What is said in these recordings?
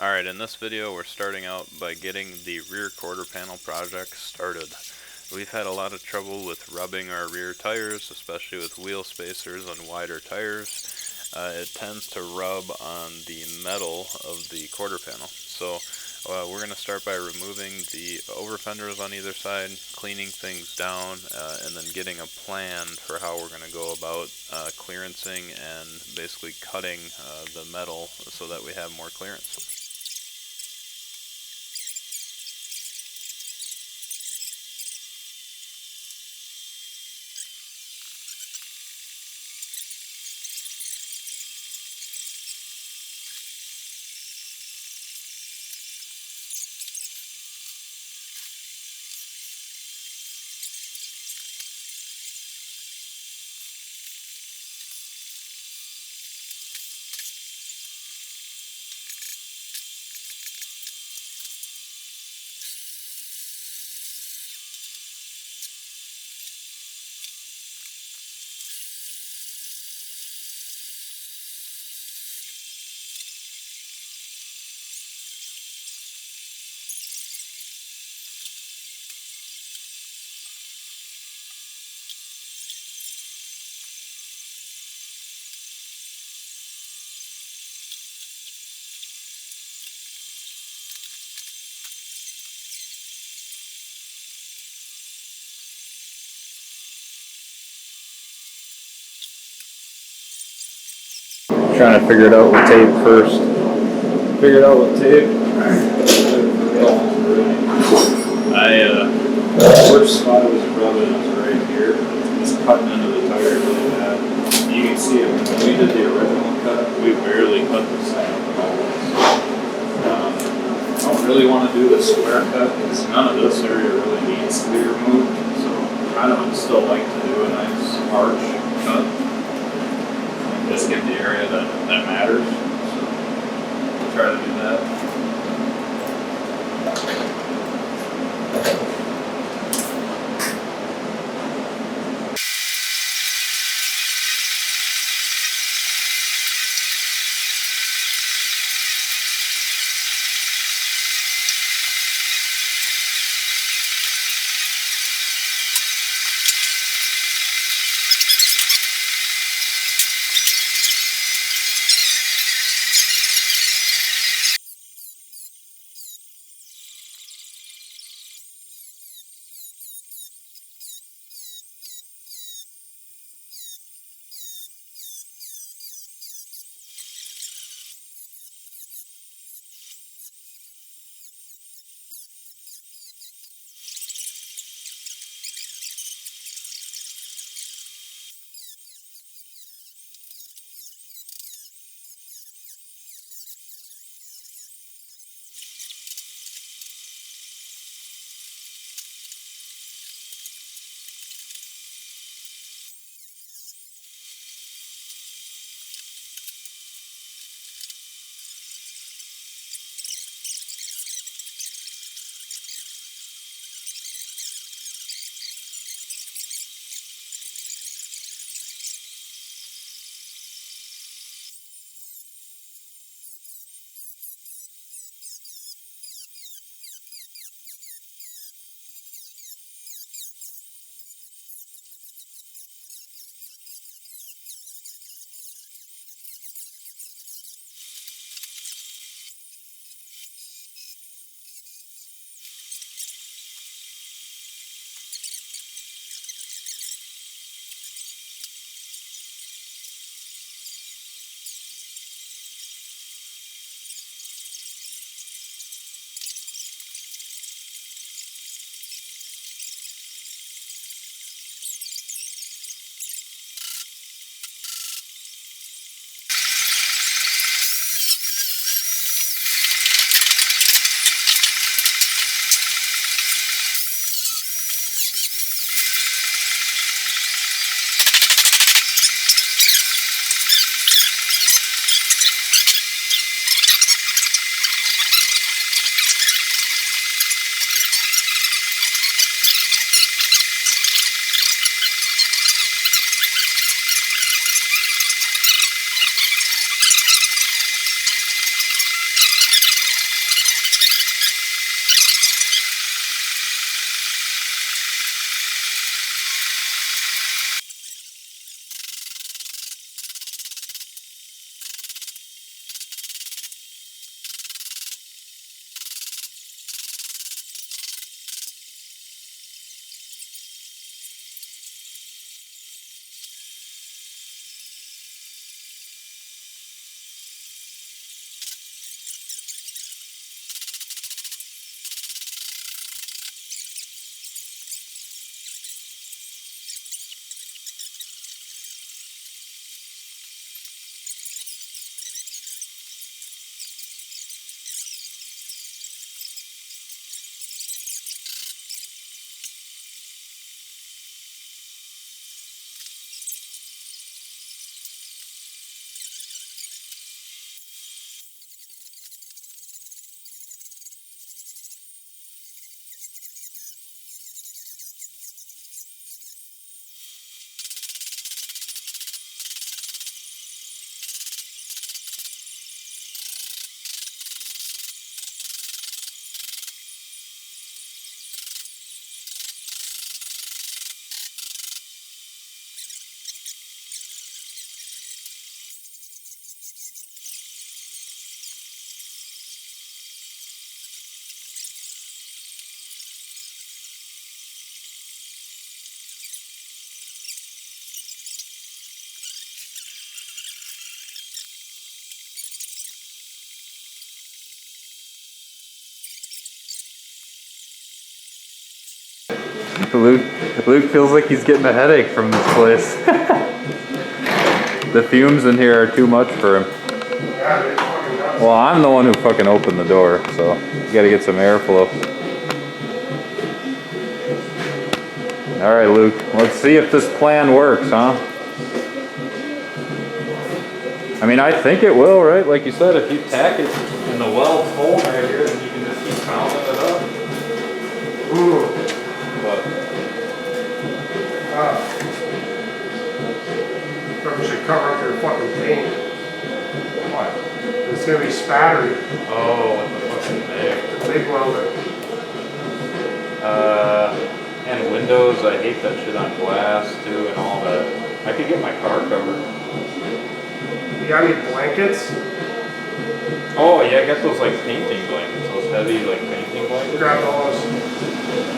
Alright, in this video we're starting out by getting the rear quarter panel project started. We've had a lot of trouble with rubbing our rear tires, especially with wheel spacers on wider tires. It tends to rub on the metal of the quarter panel. So we're going to start by removing the over fenders on either side, cleaning things down, and then getting a plan for how we're going to go about clearancing and basically cutting the metal so that we have more clearance. Trying to figure it out with tape first. Figure it out with tape. First spot it was rubbing is right here. It's cutting into the tire really bad. You can see it when we did the original cut. We barely cut this thing up at all. I don't really want to do the square cut because none of this area really needs to be removed. So I would still like to do a nice arch cut. Just get the area that matters. So we'll try to do that. Luke feels like he's getting a headache from this place. The fumes in here are too much for him. Well, I'm the one who fucking opened the door, so you gotta get some airflow. Alright, Luke, let's see if this plan works, huh? I mean, I think it will, right? Like you said, if you tack it in the weld hole right here, then you can just keep pounding it up. Ooh. But Probably should cover up your fucking paint. what? It's gonna be spattery. Oh, what the fucking thing. The big welder. And windows, I hate that shit on glass too and all that. I could get my car covered. You got any blankets? Oh yeah, I got those like painting blankets, those heavy like painting blankets. Grab those.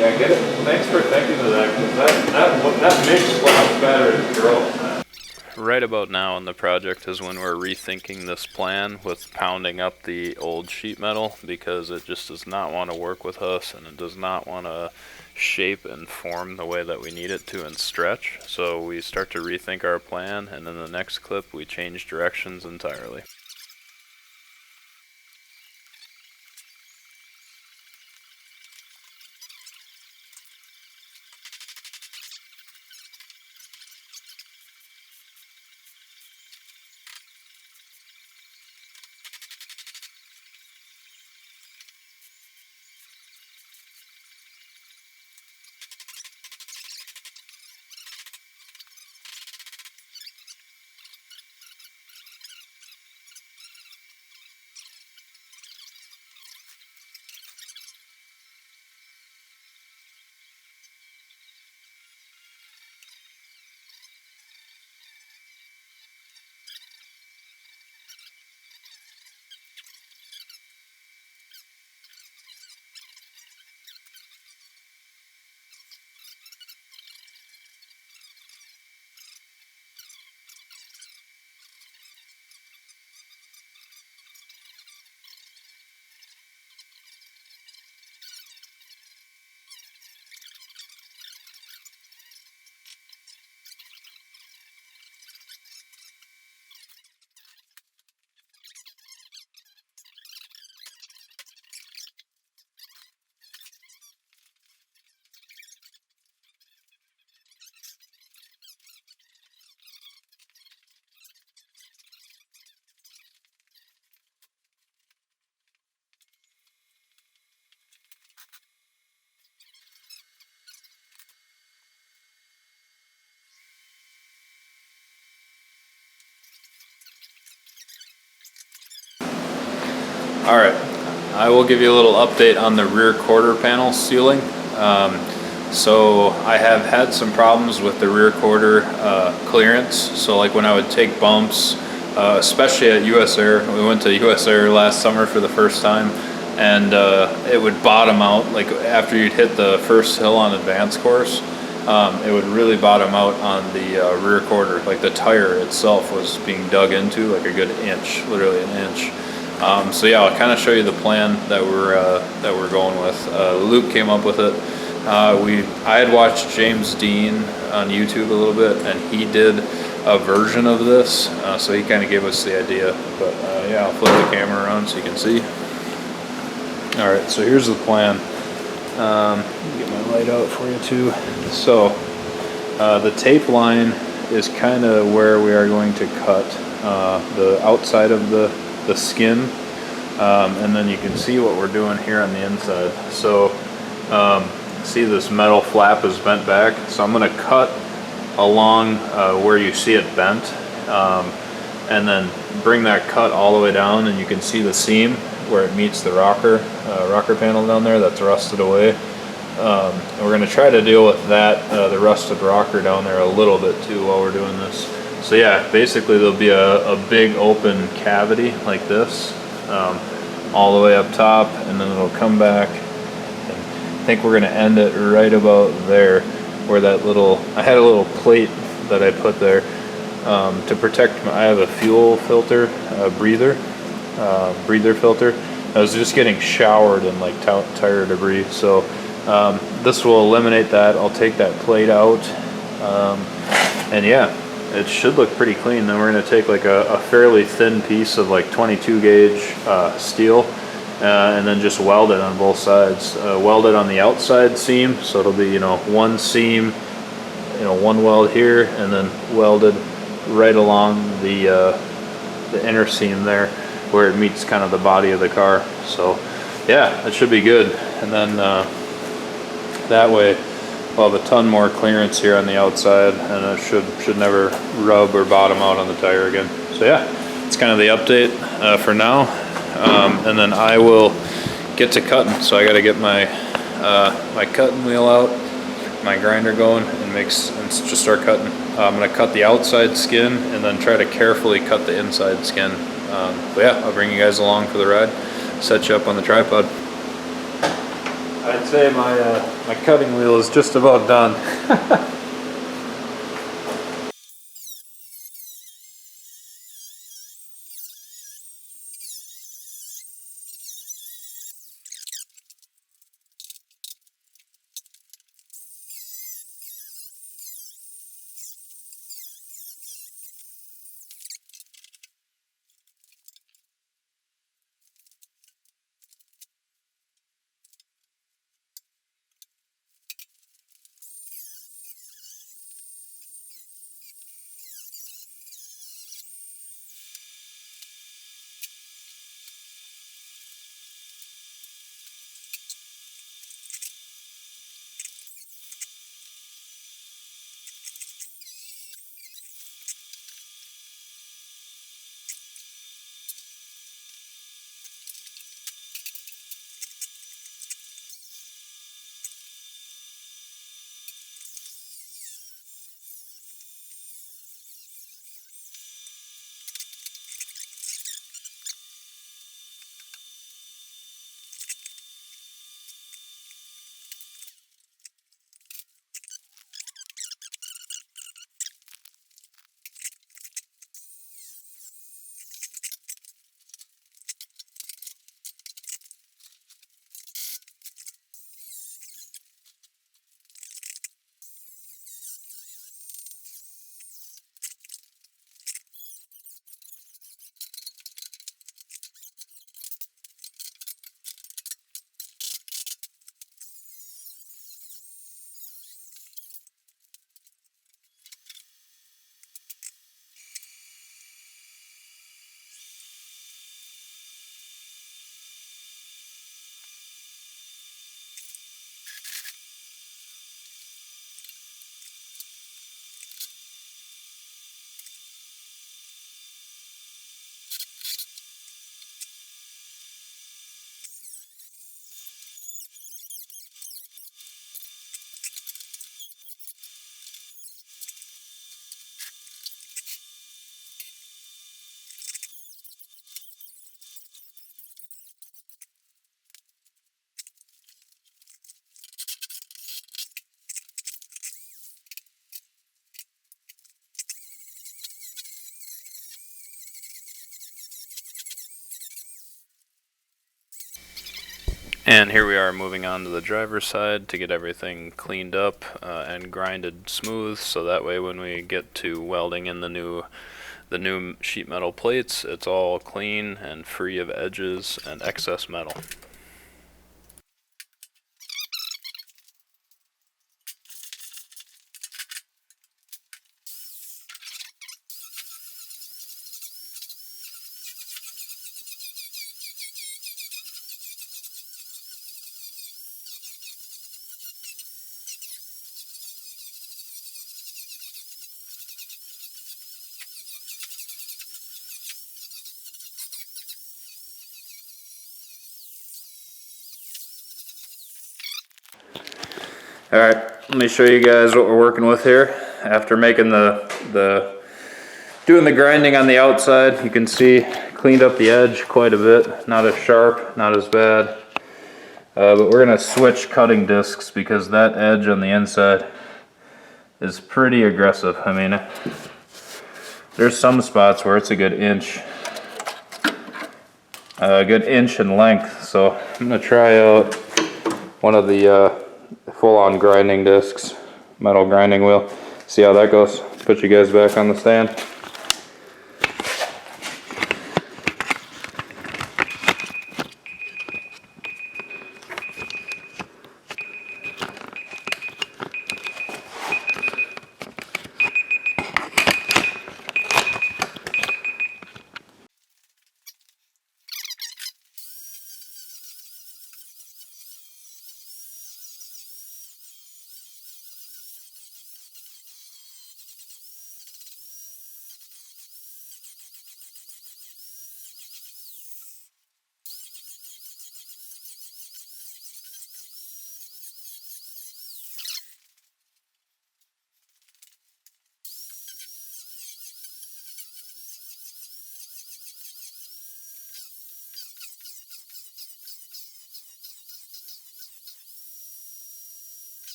Yeah, get it. Thanks for thinking of that, because that mix much better than gross, man. Right about now in the project is when we're rethinking this plan with pounding up the old sheet metal, because it just does not want to work with us and it does not want to shape and form the way that we need it to and stretch. So we start to rethink our plan, and in the next clip we change directions entirely. Alright, I will give you a little update on the rear quarter panel sealing. So I have had some problems with the rear quarter clearance. So like when I would take bumps, especially at US Air, we went to US Air last summer for the first time, and it would bottom out, like after you'd hit the first hill on advanced course, it would really bottom out on the rear quarter. Like the tire itself was being dug into like a good inch, literally an inch. So yeah, I'll kind of show you the plan that we're going with. Luke came up with it. I had watched James Deane on YouTube a little bit, and he did a version of this, so he kind of gave us the idea. But yeah, I'll flip the camera around so you can see. All right, so here's the plan. Get my light out for you too. So the tape line is kind of where we are going to cut the outside of the skin, and then you can see what we're doing here on the inside. So see, this metal flap is bent back, so I'm going to cut along where you see it bent, and then bring that cut all the way down, and you can see the seam where it meets the rocker panel down there that's rusted away. And we're going to try to deal with that, the rusted rocker down there a little bit too while we're doing this. So yeah, basically there'll be a big open cavity like this, all the way up top, and then it'll come back. And I think we're going to end it right about there, where that little, I had a little plate that I put there to protect I have a fuel filter, breather filter. I was just getting showered in like tire debris, so This will eliminate that. I'll take that plate out, and yeah, it should look pretty clean. Then we're going to take like a fairly thin piece of like 22 gauge steel, and then just weld it on both sides. Weld it on the outside seam, so it'll be, you know, one seam, you know, one weld here, and then welded right along the inner seam there where it meets kind of the body of the car. So yeah, it should be good. And then that way we'll have a ton more clearance here on the outside, and it should never rub or bottom out on the tire again. So yeah, it's kind of the update for now. And then I will get to cutting. So I got to get my my cutting wheel out, my grinder going, and just start cutting. I'm going to cut the outside skin and then try to carefully cut the inside skin. But yeah, I'll bring you guys along for the ride, set you up on the tripod. I'd say my cutting wheel is just about done. And here we are moving on to the driver's side to get everything cleaned up and grinded smooth, so that way when we get to welding in the new sheet metal plates, it's all clean and free of edges and excess metal. All right, let me show you guys what we're working with here. After making doing the grinding on the outside, you can see cleaned up the edge quite a bit. Not as sharp, not as bad. But we're gonna switch cutting discs because that edge on the inside is pretty aggressive. I mean, there's some spots where it's a good inch in length. So I'm gonna try out one of the full-on grinding discs, metal grinding wheel. See how that goes. Put you guys back on the stand.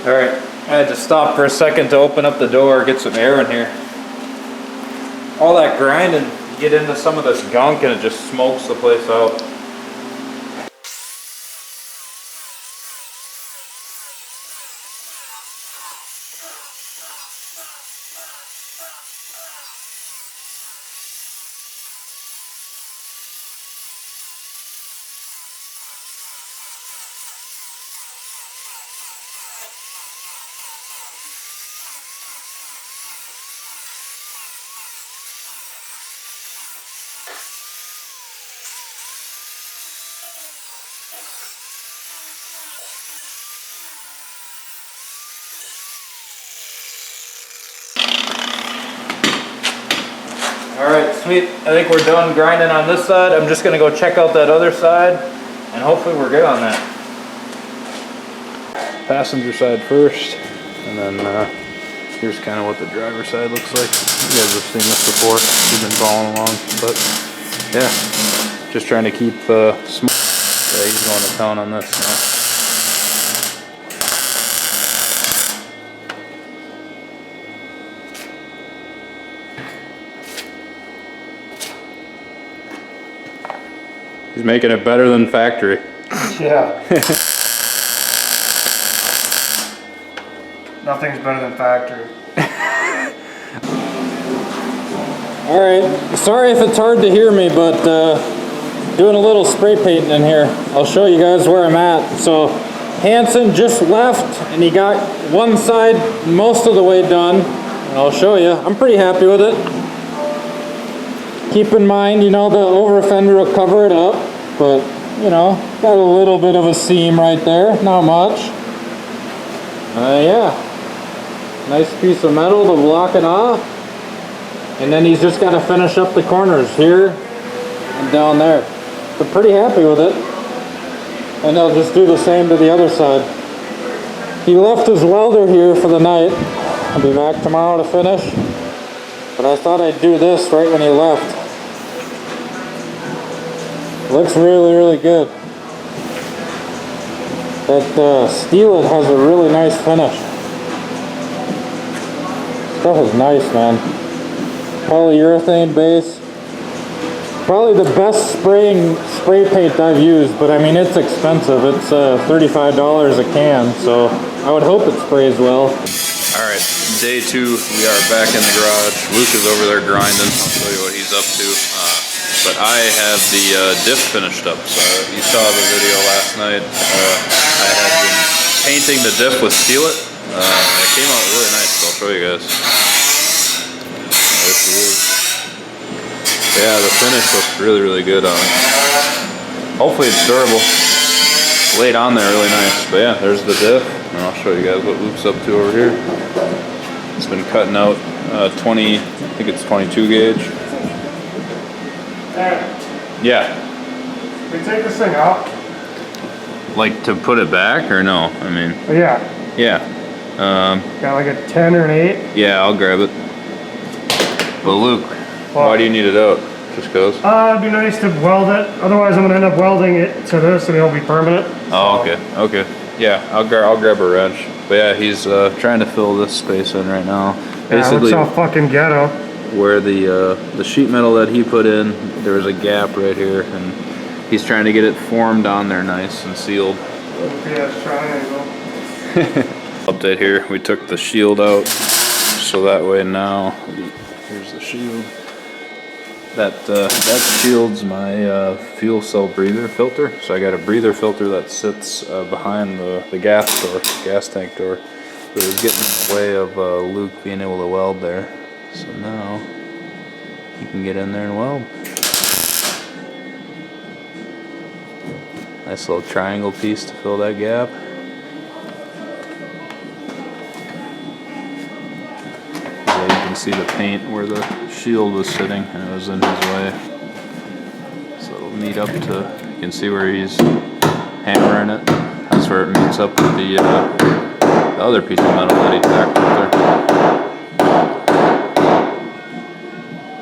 Alright, I had to stop for a second to open up the door, get some air in here. All that grinding, you get into some of this gunk and it just smokes the place out. Alright, sweet. I think we're done grinding on this side. I'm just going to go check out that other side, and hopefully we're good on that. Passenger side first, and then here's kind of what the driver's side looks like. You guys have seen this before. You've been following along, but yeah, just trying to keep smooth. Yeah, he's going to town on this now. He's making it better than factory. Yeah. Nothing's better than factory. Alright, sorry if it's hard to hear me, but doing a little spray painting in here. I'll show you guys where I'm at. So Hanson just left and he got one side most of the way done. And I'll show you. I'm pretty happy with it. Keep in mind, you know, the over fender will cover it up, but you know, got a little bit of a seam right there, not much. Yeah, nice piece of metal to block it off, and then he's just got to finish up the corners here and down there. But pretty happy with it, and I'll just do the same to the other side. He left his welder here for the night. I'll be back tomorrow to finish, but I thought I'd do this right when he left. Looks really, really good. That steel, it has a really nice finish. Stuff is nice, man. Polyurethane base. Probably the best spray paint I've used, but I mean, it's expensive. It's $35 a can, so I would hope it sprays well. Alright, day 2, we are back in the garage. Luke is over there grinding. I'll show you what he's up to. But I have the diff finished up, so you saw the video last night. I had been painting the diff with Seal-It. It came out really nice, so I'll show you guys. There she is. Yeah, the finish looks really, really good on it. Hopefully it's durable. Laid on there really nice. But yeah, there's the diff. And I'll show you guys what Luke's up to over here. It's been cutting out 20, I think it's 22 gauge. Yeah. We take this thing out. Like to put it back or no? I mean. Oh, yeah. Yeah. Got like a 10 or an 8. Yeah, I'll grab it. But Luke, why do you need it out? Just goes? It'd be nice to weld it. Otherwise, I'm gonna end up welding it to this, and it'll be permanent. Oh, okay. Okay. Yeah, I'll grab a wrench. But yeah, he's trying to fill this space in right now. Yeah, it looks all fucking ghetto. where the sheet metal that he put in, there was a gap right here, and he's trying to get it formed on there nice and sealed. UPS triangle. Update here, we took the shield out, so that way now, here's the shield. That shields my fuel cell breather filter. So I got a breather filter that sits behind the gas tank door. It was getting in the way of Luke being able to weld there. So now he can get in there and weld. Nice little triangle piece to fill that gap. Yeah, you can see the paint where the shield was sitting and it was in his way. So it'll meet up to, you can see where he's hammering it. That's where it meets up with the other piece of metal that he tacked up there.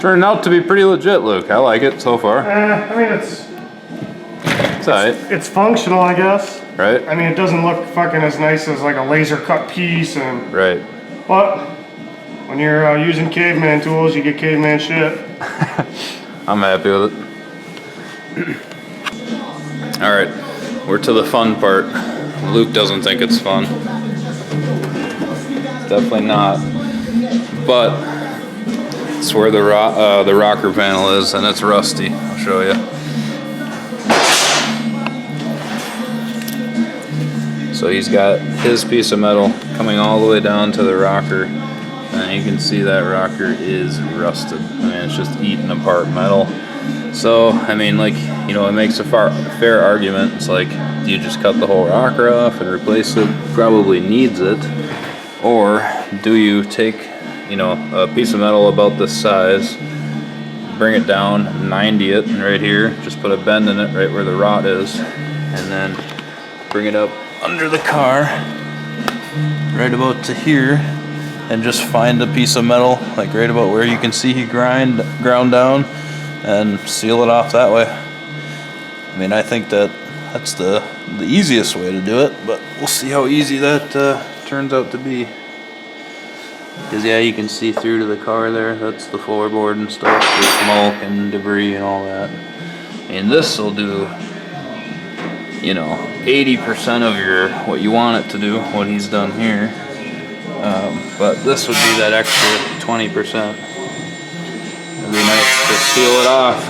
Turned out to be pretty legit, Luke. I like it so far. I mean, it's alright. It's functional, I guess. Right? I mean, it doesn't look fucking as nice as like a laser cut piece, and Right. but when you're using caveman tools, you get caveman shit. I'm happy with it. Alright, we're to the fun part. Luke doesn't think it's fun. Definitely not. But it's where the rocker panel is, and it's rusty. I'll show you. So he's got his piece of metal coming all the way down to the rocker, and you can see that rocker is rusted. I mean, it's just eating apart metal. So, I mean, like, you know, it makes a fair argument. It's like, do you just cut the whole rocker off and replace it? Probably needs it. Or do you take, you know, a piece of metal about this size, bring it down, 90 it right here, just put a bend in it right where the rot is, and then bring it up under the car, right about to here, and just find a piece of metal, like right about where you can see he ground down, and seal it off that way. I mean, I think that's the easiest way to do it, but we'll see how easy that turns out to be. Because yeah, you can see through to the car there. That's the floorboard and stuff, the smoke and debris and all that. And this will do, you know, 80% of what you want it to do, what he's done here. But this would be that extra 20%. It'd be nice to seal it off.